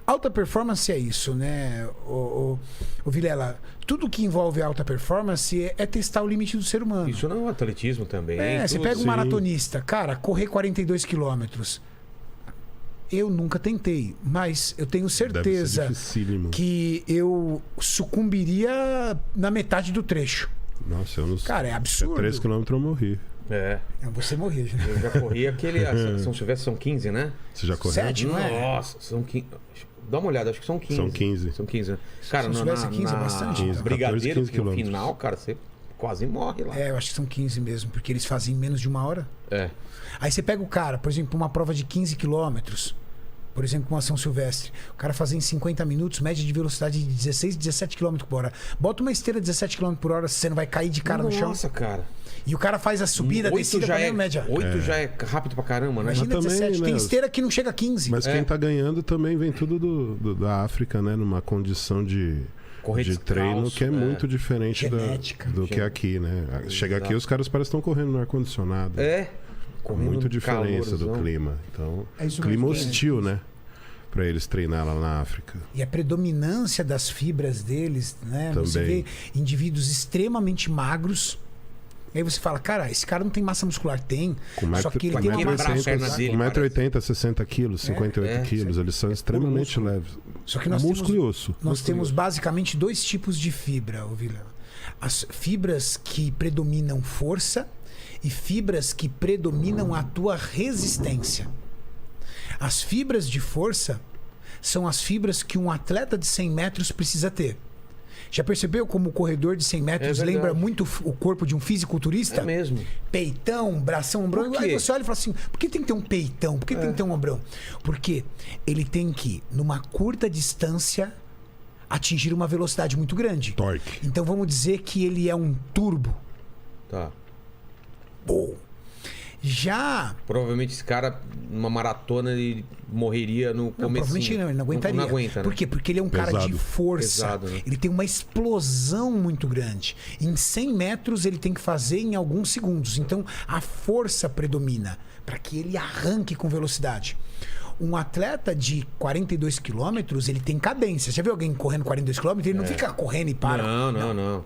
Alta performance é isso, né, o Vilela? Tudo que envolve alta performance é testar o limite do ser humano. Isso não é atletismo também. Você pega um maratonista, cara, correr 42 quilômetros. Eu nunca tentei, mas eu tenho certeza que eu sucumbiria na metade do trecho. Nossa, eu não sei. Cara, é absurdo. 3 km eu morri. Você morria. Eu já corri aquele... São Silvestre são 15, né? Você já correu? 7, não é? Nossa, são 15... Dá uma olhada, acho que são 15. São 15. São 15. Cara, São Silvestre 15 é bastante. 15, Brigadeiro, 14, 15 no final, cara, você quase morre lá. Eu acho que são 15 mesmo, porque eles fazem em menos de 1 hora. Aí você pega o cara, por exemplo, uma prova de 15 quilômetros, por exemplo, uma São Silvestre. O cara fazia em 50 minutos, média de velocidade de 16, 17 km por hora. Bota uma esteira de 17 km por hora, você não vai cair de cara no chão. Nossa, cara. E o cara faz a subida, a descida já também, média. 8 já é rápido pra caramba, né? Imagina Mas 17. também, Tem né, esteira que não chega a 15. Mas quem tá ganhando também vem tudo da África, né? Numa condição de treino que é muito diferente do que aqui, né? Chega aqui, os caras parecem que estão correndo no ar-condicionado. Muito diferença do clima. Então, clima hostil, né? Para eles treinar lá na África. E a predominância das fibras deles, né? Também. Você vê indivíduos extremamente magros. E aí você fala, cara, esse cara não tem massa muscular. Tem. Só que ele tem uma massa muscular. 1,80m, 60 quilos, 58 quilos. Eles são extremamente leves. Só que nós temos basicamente 2 tipos de fibra, Vilela. As fibras que predominam força e fibras que predominam a tua resistência. As fibras de força são as fibras que um atleta de 100 metros precisa ter. Já percebeu como o corredor de 100 metros lembra muito o corpo de um fisiculturista? É mesmo. Peitão, bração, ombrão. Aí você olha e fala assim, por que tem que ter um peitão? Por que tem que ter um ombrão? Porque ele tem que, numa curta distância, atingir uma velocidade muito grande. Torque. Então vamos dizer que ele é um turbo. Tá. Bom. Já... Provavelmente esse cara, numa maratona, ele morreria no começo. Provavelmente não, ele não aguentaria. Não aguenta, né? Por quê? Porque ele é um cara de força. Pesado, né? Ele tem uma explosão muito grande. Em 100 metros ele tem que fazer em alguns segundos. Então a força predomina para que ele arranque com velocidade. Um atleta de 42 quilômetros, ele tem cadência. Você já viu alguém correndo 42 quilômetros? Ele não fica correndo e para. Não.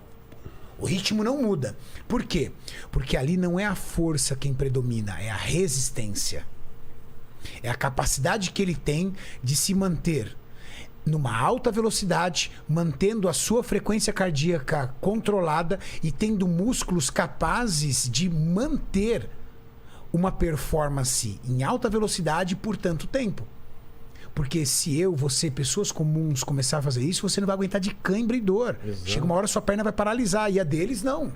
O ritmo não muda. Por quê? Porque ali não é a força quem predomina, é a resistência. É a capacidade que ele tem de se manter numa alta velocidade, mantendo a sua frequência cardíaca controlada e tendo músculos capazes de manter uma performance em alta velocidade por tanto tempo. Porque se você, pessoas comuns, começar a fazer isso, você não vai aguentar de cãibra e dor. Exato. Chega uma hora sua perna vai paralisar, e a deles não.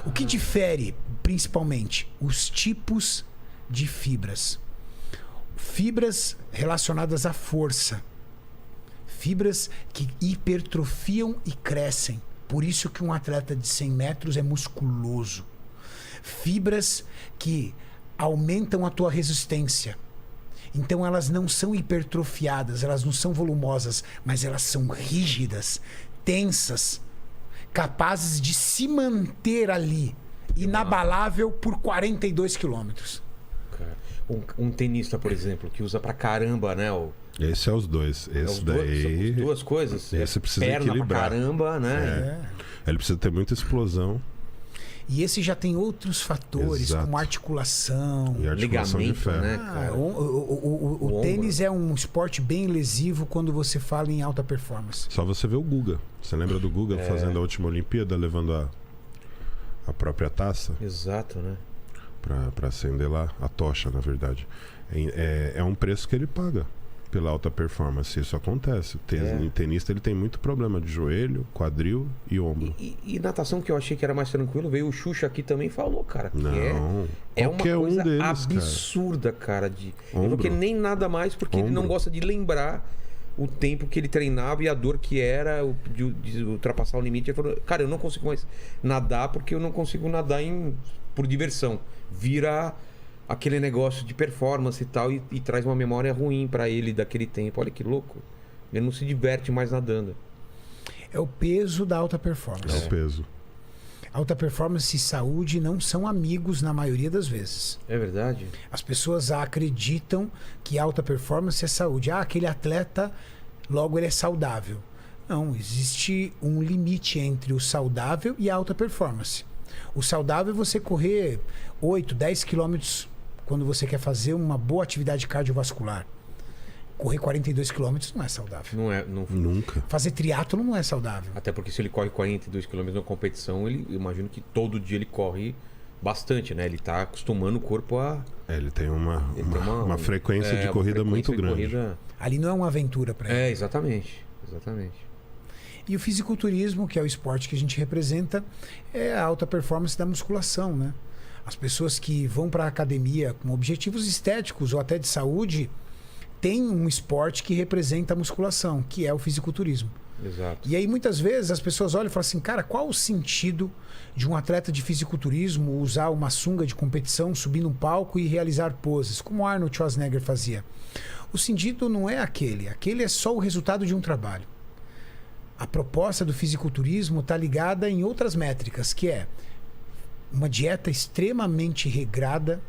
O que difere, principalmente, os tipos de fibras. Fibras relacionadas à força. Fibras que hipertrofiam e crescem. Por isso que um atleta de 100 metros é musculoso. Fibras que aumentam a tua resistência. Então elas não são hipertrofiadas, elas não são volumosas, mas elas são rígidas, tensas, capazes de se manter ali, inabalável por 42 quilômetros. Um tenista, por exemplo, que usa pra caramba, né? Esse é os dois. Esse daí... São duas coisas. Esse precisa perna equilibrar. Pra caramba, né? Ele precisa ter muita explosão. E esse já tem outros fatores, Exato. como articulação. E articulação de ligamento, ferro. né, cara? O tênis é um esporte bem lesivo quando você fala em alta performance. Só você vê o Guga. Você lembra do Guga fazendo a última Olimpíada, levando a própria taça? Exato, né? Pra acender lá, a tocha, na verdade. É um preço que ele paga pela alta performance. Isso acontece. O tenista ele tem muito problema de joelho, quadril e ombro. E natação, que eu achei que era mais tranquilo, veio o Xuxa aqui também e falou, cara, que não, é uma coisa deles, absurda, cara. Ombro. Porque nem nada mais, porque ele não gosta de lembrar o tempo que ele treinava e a dor que era de ultrapassar o limite. Ele falou, cara, eu não consigo mais nadar porque eu não consigo nadar por diversão. Vira aquele negócio de performance e tal, e traz uma memória ruim pra ele daquele tempo. Olha que louco. Ele não se diverte mais nadando. É o peso da alta performance. É o peso. Alta performance e saúde não são amigos na maioria das vezes. É verdade? As pessoas acreditam que alta performance é saúde. Aquele atleta, logo ele é saudável. Não, existe um limite entre o saudável e a alta performance. O saudável é você correr 8, 10 quilômetros quando você quer fazer uma boa atividade cardiovascular. Correr 42 quilômetros não é saudável. Nunca. Fazer triatlo não é saudável. Até porque se ele corre 42 quilômetros na competição, eu imagino que todo dia ele corre bastante, né? Ele tá acostumando o corpo a... Ele tem uma frequência de corrida muito grande. Ali não é uma aventura para ele. Exatamente. E o fisiculturismo, que é o esporte que a gente representa, é a alta performance da musculação, né? As pessoas que vão para a academia com objetivos estéticos ou até de saúde têm um esporte que representa a musculação, que é o fisiculturismo. Exato. E aí muitas vezes as pessoas olham e falam assim, cara, qual o sentido de um atleta de fisiculturismo usar uma sunga de competição, subir num palco e realizar poses, como Arnold Schwarzenegger fazia? O sentido não é aquele é só o resultado de um trabalho. A proposta do fisiculturismo está ligada em outras métricas, que é uma dieta extremamente regrada,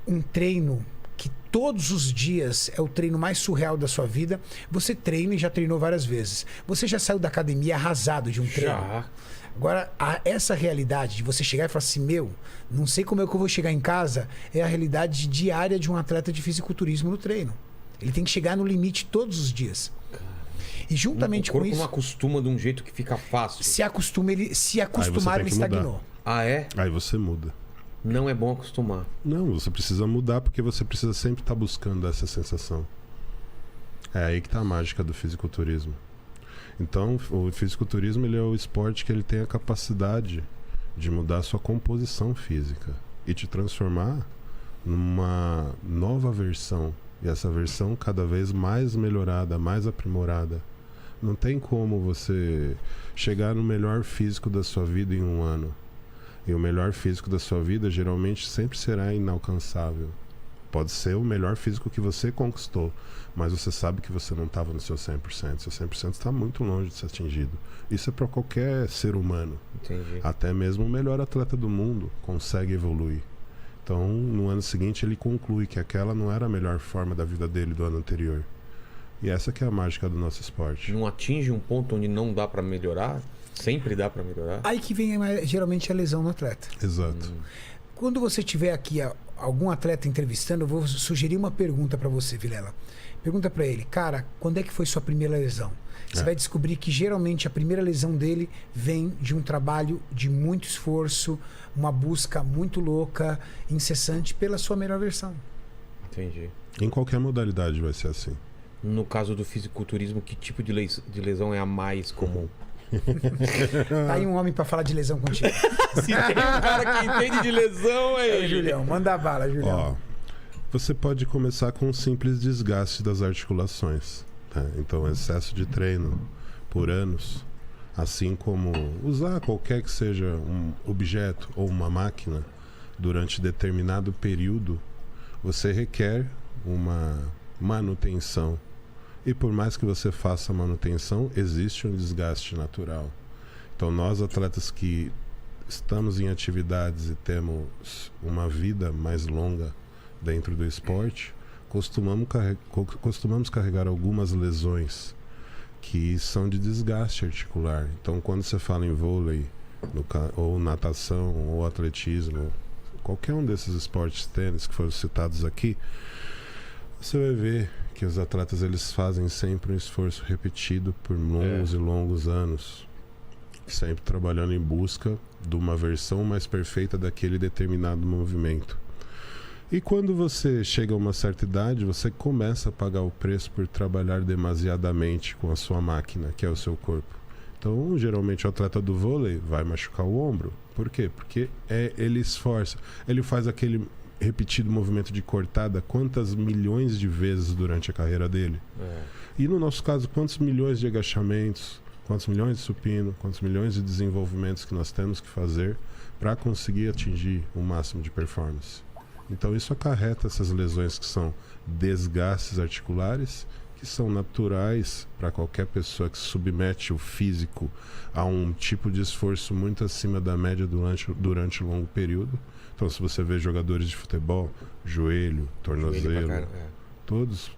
um treino que todos os dias é o treino mais surreal da sua vida. Você treina e já treinou várias vezes. Você já saiu da academia arrasado de um treino. Já. Agora, essa realidade de você chegar e falar assim, não sei como é que eu vou chegar em casa, é a realidade diária de um atleta de fisiculturismo no treino. Ele tem que chegar no limite todos os dias. E juntamente com isso... O corpo não acostuma de um jeito que fica fácil. Se acostumar, ele estagnou. Ah, é? Aí você muda. Não é bom acostumar. Não, você precisa mudar porque você precisa sempre estar buscando essa sensação. É aí que está a mágica do fisiculturismo. Então, o fisiculturismo ele é o esporte que ele tem a capacidade de mudar a sua composição física e te transformar numa nova versão. E essa versão cada vez mais melhorada, mais aprimorada. Não tem como você chegar no melhor físico da sua vida em um ano. E o melhor físico da sua vida geralmente sempre será inalcançável. Pode ser o melhor físico que você conquistou, mas você sabe que você não estava no seu 100%. Seu 100% está muito longe de ser atingido. Isso é para qualquer ser humano. Entendi. Até mesmo o melhor atleta do mundo consegue evoluir. Então, no ano seguinte, ele conclui que aquela não era a melhor forma da vida dele do ano anterior. E essa que é a mágica do nosso esporte. Não atinge um ponto onde não dá para melhorar? Sempre dá para melhorar? Aí que vem geralmente a lesão no atleta. Exato. Quando você tiver aqui algum atleta entrevistando, eu vou sugerir uma pergunta para você, Vilela. Pergunta para ele, cara, quando é que foi sua primeira lesão? Você vai descobrir que geralmente a primeira lesão dele vem de um trabalho de muito esforço, uma busca muito louca, incessante pela sua melhor versão. Entendi. Em qualquer modalidade vai ser assim. No caso do fisiculturismo, que tipo de lesão é a mais comum? Tá aí um homem para falar de lesão contigo. Se tem um cara que entende de lesão, é ele. Julião, manda bala, Julião. Você pode começar com um simples desgaste das articulações. Tá? Então, excesso de treino por anos, assim como usar qualquer que seja um objeto ou uma máquina durante determinado período, você requer uma manutenção. E por mais que você faça a manutenção, existe um desgaste natural. Então, nós atletas que estamos em atividades e temos uma vida mais longa dentro do esporte, costumamos carregar algumas lesões que são de desgaste articular. Então, quando você fala em vôlei, ou natação, ou atletismo, qualquer um desses esportes tênis que foram citados aqui, você vai ver que os atletas eles fazem sempre um esforço repetido por longos e longos anos, sempre trabalhando em busca de uma versão mais perfeita daquele determinado movimento. E quando você chega a uma certa idade, você começa a pagar o preço por trabalhar demasiadamente com a sua máquina, que é o seu corpo. Então, geralmente o atleta do vôlei vai machucar o ombro. Por quê? Porque ele esforça, ele faz aquele repetido movimento de cortada quantas milhões de vezes durante a carreira dele. E no nosso caso, quantos milhões de agachamentos, quantos milhões de supino, quantos milhões de desenvolvimentos que nós temos que fazer para conseguir atingir o máximo de performance. Então isso acarreta essas lesões que são desgastes articulares, que que são naturais para qualquer pessoa que submete o físico a um tipo de esforço muito acima da média durante um longo período. Então, se você vê jogadores de futebol, joelho, tornozelo, todos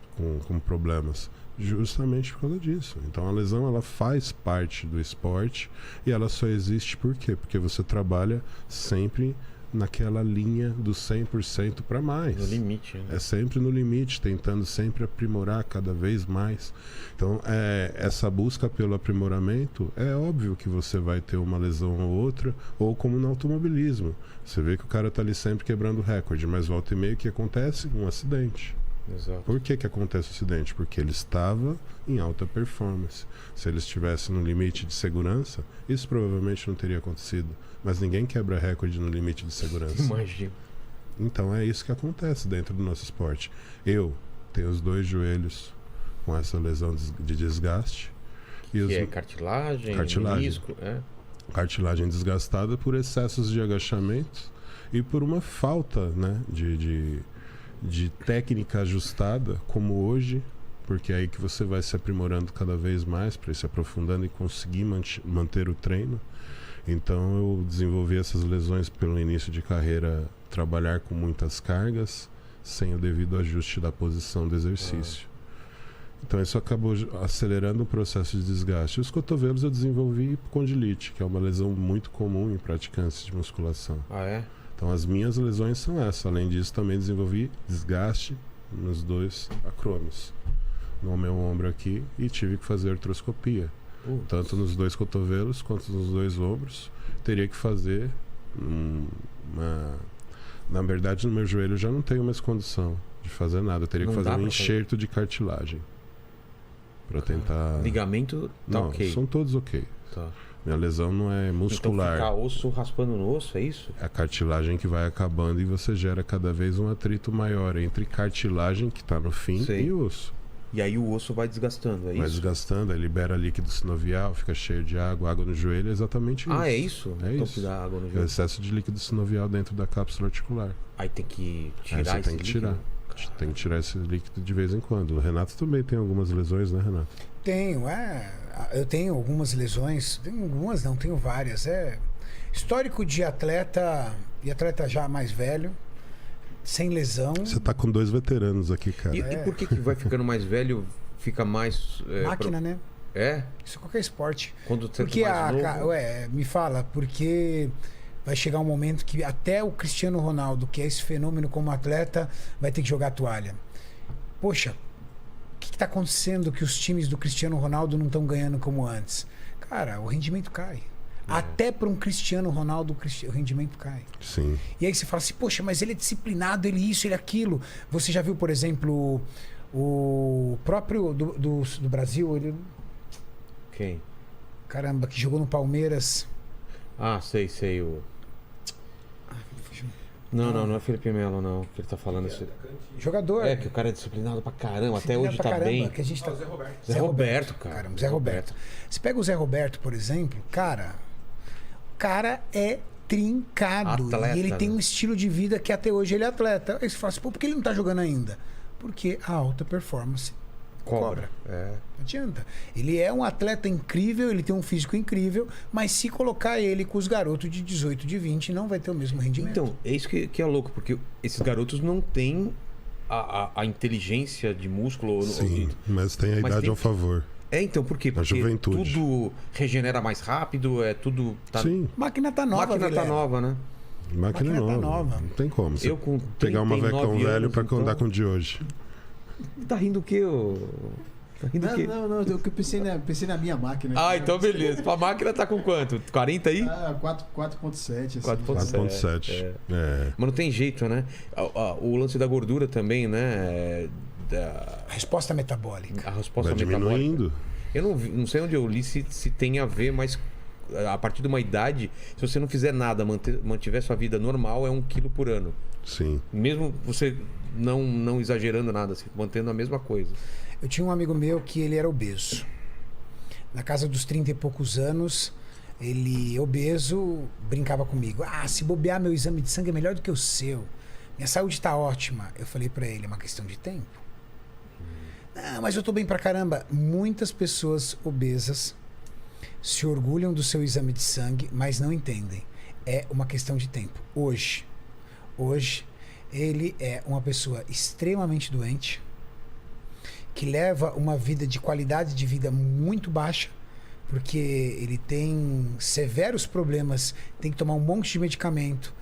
com problemas, justamente por causa disso. Então, a lesão, ela faz parte do esporte e ela só existe por quê? Porque você trabalha sempre naquela linha do 100% para mais. No limite, né? É sempre no limite, tentando sempre aprimorar cada vez mais. Então, essa busca pelo aprimoramento, é óbvio que você vai ter uma lesão ou outra, ou como no automobilismo. Você vê que o cara tá ali sempre quebrando recorde, mas volta e meia o que acontece? Um acidente. Exato. Por que acontece o acidente? Porque ele estava em alta performance. Se ele estivesse no limite de segurança, isso provavelmente não teria acontecido. Mas ninguém quebra recorde no limite de segurança. Imagina. Então é isso que acontece dentro do nosso esporte. Eu tenho os 2 joelhos com essa lesão de desgaste. É cartilagem, menisco, cartilagem desgastada por excessos de agachamento e por uma falta, né, de técnica ajustada, como hoje, porque é aí que você vai se aprimorando cada vez mais para ir se aprofundando e conseguir manter o treino. Então eu desenvolvi essas lesões pelo início de carreira, trabalhar com muitas cargas, sem o devido ajuste da posição do exercício. Então isso acabou acelerando o processo de desgaste. Os cotovelos eu desenvolvi condilite, que é uma lesão muito comum em praticantes de musculação. Então as minhas lesões são essas. Além disso, também desenvolvi desgaste nos 2 acrômios, no meu ombro aqui, e tive que fazer artroscopia. Tanto nos 2 cotovelos quanto nos 2 ombros. Teria que fazer na verdade, no meu joelho eu já não tenho mais condição de fazer nada. Eu teria que fazer um enxerto de cartilagem para tentar... Ligamento tá não, ok? São todos ok. Tá. Minha lesão não é muscular. Então ficar osso raspando no osso, é isso? É a cartilagem que vai acabando e você gera cada vez um atrito maior entre cartilagem, que está no fim, e osso. E aí o osso vai desgastando, é isso? Vai desgastando, aí libera líquido sinovial, fica cheio de água no joelho, é exatamente isso. É isso? É então isso. Dá água no É o joelho. excesso de líquido sinovial dentro da cápsula articular. Aí tem que tirar aí você esse tem que líquido? tirar. Tem que tirar esse líquido de vez em quando. O Renato também tem algumas lesões, né, Renato? Tenho, eu tenho algumas lesões. Tenho algumas, não, tenho várias. Histórico de atleta, e atleta já mais velho, sem lesão. Você tá com 2 veteranos aqui, cara. E por que vai ficando mais velho, fica mais... Máquina, né? É? Isso é qualquer esporte. Quando você porque mais novo... me fala, porque vai chegar um momento que até o Cristiano Ronaldo, que é esse fenômeno como atleta, vai ter que jogar a toalha. Poxa, o que está acontecendo que os times do Cristiano Ronaldo não estão ganhando como antes? Cara, o rendimento cai. Até para um Cristiano Ronaldo o rendimento cai. Sim. E aí você fala assim, poxa, mas ele é disciplinado, ele isso, ele aquilo. Você já viu, por exemplo, o próprio do Brasil, ele... Quem? Caramba, que jogou no Palmeiras. Sei. Não é Felipe Melo, não. Que ele tá falando isso. Jogador. Que o cara é disciplinado pra caramba, até hoje tá bem. Que a gente tá... Zé Roberto. Zé Roberto, cara. Caramba, Zé Roberto. Você pega o Zé Roberto, por exemplo, cara, o cara é trincado. Atleta, e ele tem né? um estilo de vida que até hoje ele é atleta. Aí você fala assim, por que ele não tá jogando ainda? Porque a alta performance cobra. Não adianta. Ele é um atleta incrível, ele tem um físico incrível, mas se colocar ele com os garotos de 18, de 20, não vai ter o mesmo rendimento. Então, é isso que é louco, porque esses garotos não têm a inteligência de músculo. Sim, mas tem a idade ao favor. Então, por quê? Porque tudo regenera mais rápido, tudo... Sim. Máquina tá nova, Máquina tá nova, né? Máquina tá nova. Não tem como. Eu com pegar uma vecão velho pra andar com o de hoje. Tá rindo o quê, Tá rindo o quê? Não, eu pensei na minha máquina. Então beleza. A máquina tá com quanto? 40 aí? 4.7. 4.7. Mas não tem jeito, né? O lance da gordura também, né? Resposta metabólica. A resposta vai diminuindo. Eu não sei onde eu li se tem a ver, mas a partir de uma idade, se você não fizer nada, mantiver sua vida normal, é 1 quilo por ano. Sim. Mesmo você não exagerando nada, assim, mantendo a mesma coisa. Eu tinha um amigo meu que ele era obeso. Na casa dos 30 e poucos anos, ele, obeso, brincava comigo. Se bobear, meu exame de sangue é melhor do que o seu. Minha saúde está ótima. Eu falei para ele, é uma questão de tempo. Ah, mas eu tô bem pra caramba. Muitas pessoas obesas se orgulham do seu exame de sangue, mas não entendem. É uma questão de tempo. Hoje, ele é uma pessoa extremamente doente, que leva uma vida de qualidade de vida muito baixa, porque ele tem severos problemas, tem que tomar um monte de medicamento,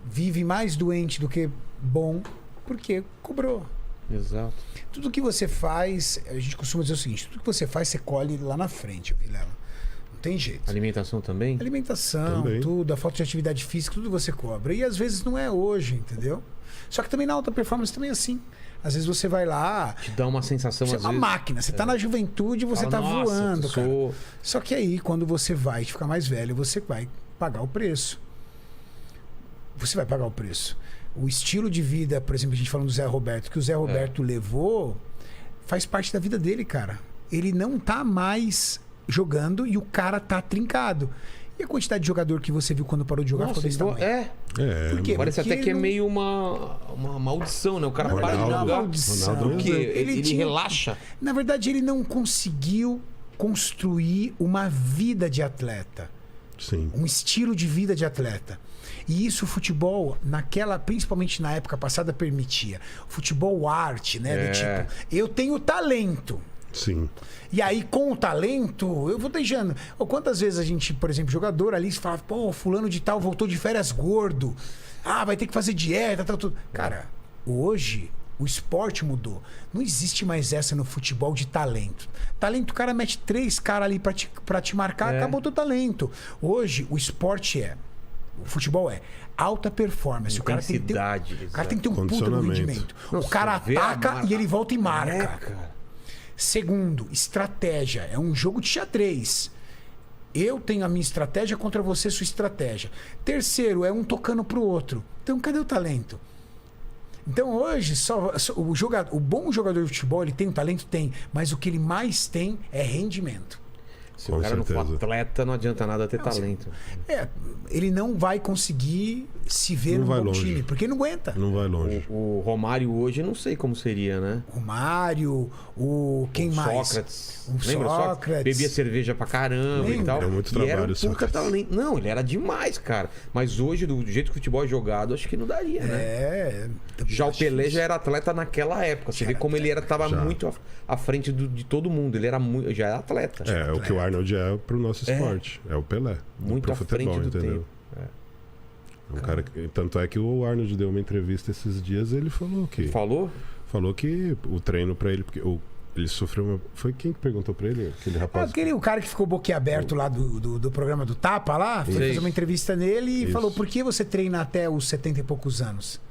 vive mais doente do que bom, porque cobrou. Exato. Tudo que você faz, a gente costuma dizer o seguinte, tudo que você faz, você colhe lá na frente, Vilela. Não tem jeito. Alimentação também? Alimentação, também. Tudo, a falta de atividade física, tudo você cobra. E às vezes não é hoje, entendeu? Só que também na alta performance também é assim. Às vezes você vai lá... Te dá uma sensação, você às é uma vezes... máquina. Você tá na juventude, você tá voando, cara. Só que aí, quando você vai ficar mais velho, você vai pagar o preço. Você vai pagar o preço. O estilo de vida, por exemplo, a gente falando do Zé Roberto, que o Zé Roberto levou, faz parte da vida dele, cara. Ele não tá mais jogando e o cara tá trincado. E a quantidade de jogador que você viu quando parou de jogar ficou desse tamanho? Por quê? Parece até que é meio uma maldição, né? O cara para de jogar. Maldição. Porque ele relaxa. Na verdade, ele não conseguiu construir uma vida de atleta. Sim. Um estilo de vida de atleta. E isso o futebol, principalmente na época passada, permitia. Futebol arte, né? Do tipo, eu tenho talento. Sim. E aí, com o talento, eu vou deixando. Quantas vezes a gente, por exemplo, jogador ali, fala, pô, fulano de tal voltou de férias gordo. Ah, vai ter que fazer dieta, tal, tudo. Cara, hoje o esporte mudou. Não existe mais essa no futebol de talento. Talento, o cara mete 3 caras ali pra te marcar, acabou teu talento. Hoje, o esporte o futebol é alta performance. O cara tem que ter um puta no rendimento. O cara ataca e ele volta e marca. Cara. Segundo, estratégia. É um jogo de xadrez. Eu tenho a minha estratégia contra você, sua estratégia. Terceiro, é um tocando pro outro. Então, cadê o talento? Então, hoje, o bom jogador de futebol, ele tem um talento? Tem. Mas o que ele mais tem é rendimento. Se o cara não for atleta, não adianta nada ter talento. Ele não vai conseguir se ver no bom time, porque ele não aguenta. Não vai longe. O Romário hoje, não sei como seria, né? Romário, quem mais? Sócrates. Lembra Sócrates? Bebia cerveja pra caramba e tal. Era muito trabalho, e era um puta talento. Não, ele era demais, cara. Mas hoje, do jeito que o futebol é jogado, acho que não daria, né? Já o Pelé já era atleta naquela época. Você vê como ele tava muito à frente de todo mundo. Ele já era atleta. O que o Arnold é pro nosso esporte. É o Pelé. Muito à frente do tempo. Um cara tanto é que o Arnold deu uma entrevista esses dias, ele falou que... Falou que o treino pra ele... Porque ele sofreu Foi quem que perguntou pra ele? Aquele rapaz... O cara que ficou boquiaberto lá do programa do Tapa lá, foi fazer uma entrevista nele e falou, por que você treina até os 70 e poucos anos?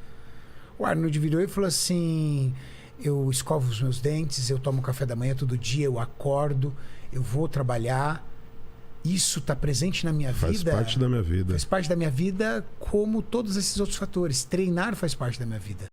O Arnold virou e falou assim, eu escovo os meus dentes, eu tomo café da manhã todo dia, eu acordo, eu vou trabalhar... Isso está presente na minha vida. Faz parte da minha vida. Faz parte da minha vida, como todos esses outros fatores. Treinar faz parte da minha vida.